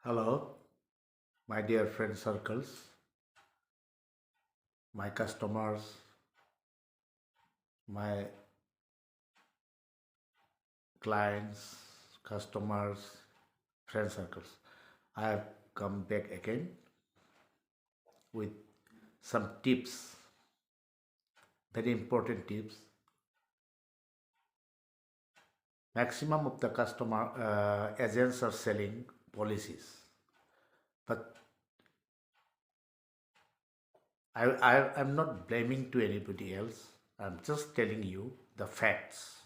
Hello, my dear friend circles, my customers, my clients, customers, friend circles. I have come back again with some tips, very important tips. Maximum of the customer agents are selling policies, but I'm not blaming to anybody else. I'm just telling you the facts.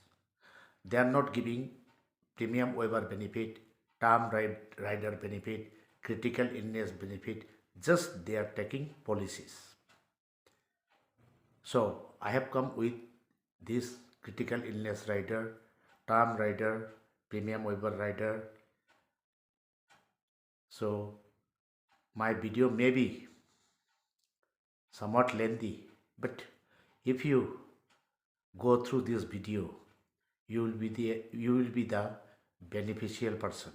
They are not giving premium waiver benefit, rider benefit, critical illness benefit, just they are taking policies. So I have come with this critical illness rider, term rider, premium waiver rider. So my video may be somewhat lengthy, but if you go through this video, you will be the beneficial person.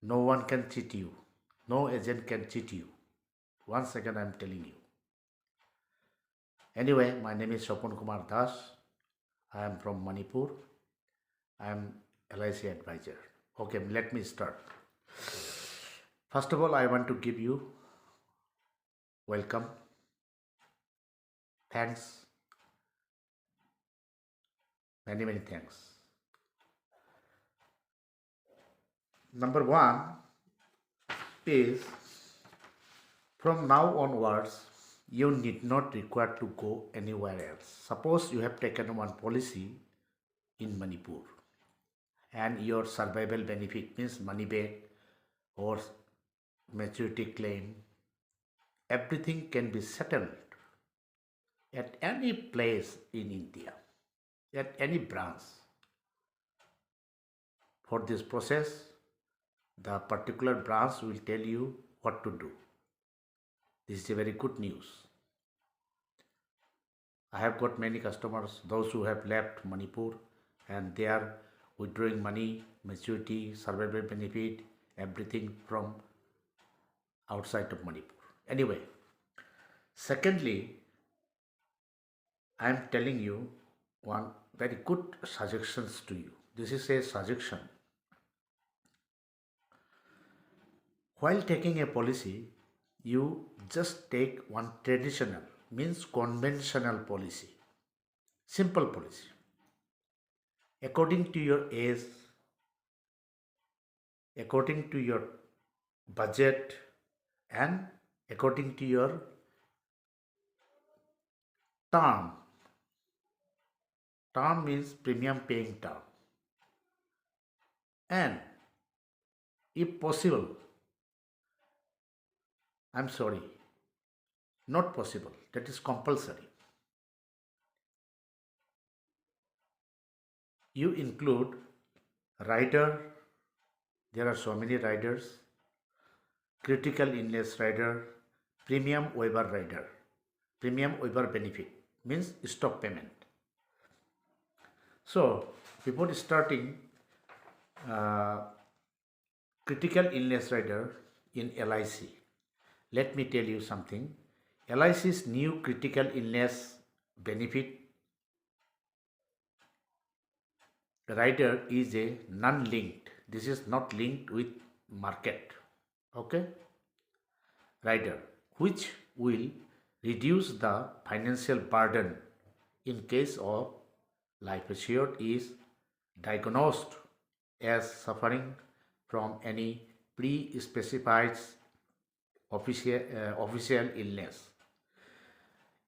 No one can cheat you. No agent can cheat you. Once again, I'm telling you. Anyway, my name is Sopon Kumar Das. I am from Manipur. I am LIC advisor. Okay, let me start. First of all, I want to give you welcome. Thanks. Many thanks. Number one is from now onwards, you need not require to go anywhere else. Suppose you have taken one policy in Manipur and your survival benefit means money back or maturity claim, everything can be settled at any place in India, at any branch. For this process, the particular branch will tell you what to do. This is a very good news. I have got many customers, those who have left Manipur and they are withdrawing money, maturity, survival benefit, everything from outside of Manipur. Anyway, secondly, I am telling you one very good suggestions to you. This is a suggestion. While taking a policy, you just take one traditional, means conventional policy, simple policy. According to your age, according to your budget, and according to your term. Term means premium paying term. And if possible, I'm sorry, not possible, that is compulsory. You include rider, there are so many riders, critical illness rider, premium waiver rider, premium waiver benefit means stop payment. So before starting critical illness rider in LIC, let me tell you something. LIC's new critical illness benefit rider is a non-linked. This is not linked with market. Okay? Rider, which will reduce the financial burden in case of life assured is diagnosed as suffering from any pre-specified official illness.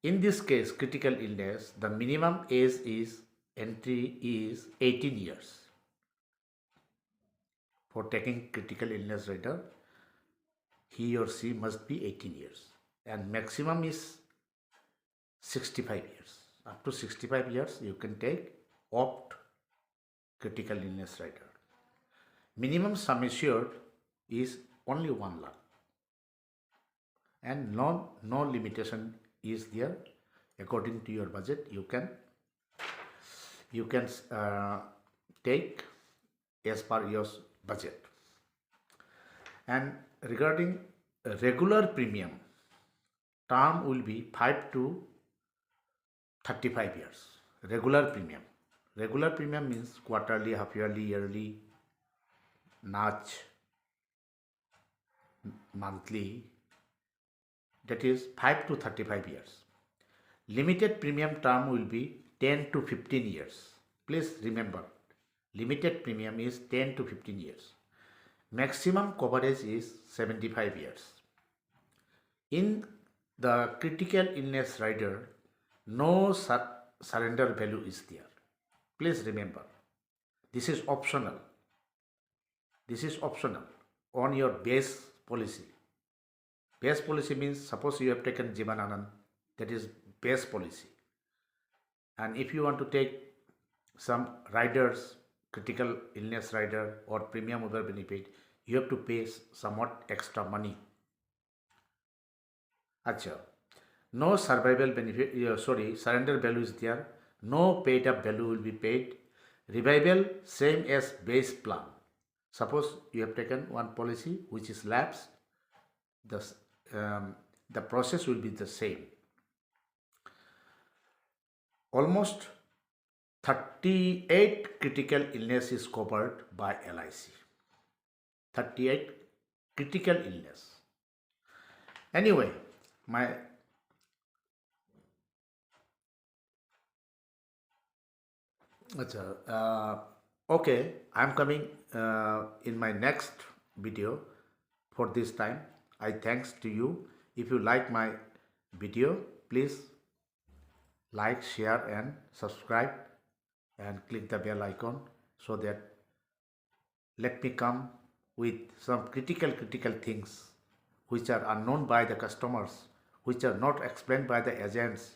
In this case, critical illness, the minimum age is entry is 18 years. For taking critical illness rider, he or she must be 18 years and maximum is 65 years. Up to 65 years you can take opt critical illness rider. Minimum sum assured is only 1 lakh and no limitation is there. According to your budget, you can take as per your budget. And regarding regular premium, term will be 5 to 35 years. Regular premium. Regular premium means quarterly, half yearly, yearly, NACH, monthly. That is 5 to 35 years. Limited premium term will be 10 to 15 years. Please remember, limited premium is 10 to 15 years. Maximum coverage is 75 years. In the critical illness rider, no surrender value is there. Please remember, this is optional. This is optional on your base policy. Base policy means suppose you have taken Jeevan Anand, that is base policy. And if you want to take some riders, critical illness rider or premium over benefit, you have to pay somewhat extra money. Acha. No survival benefit, surrender value is there. No paid up value will be paid. Revival same as base plan. Suppose you have taken one policy which is lapsed, the process will be the same. Almost 38 critical illness is covered by LIC. 38 critical illness. Anyway, okay, I'm coming in my next video. For this time, I thanks to you. If you like my video, please like, share and subscribe and click the bell icon so that let me come with some critical things which are unknown by the customers, which are not explained by the agents.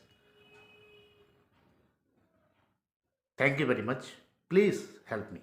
Thank you very much. Please help me.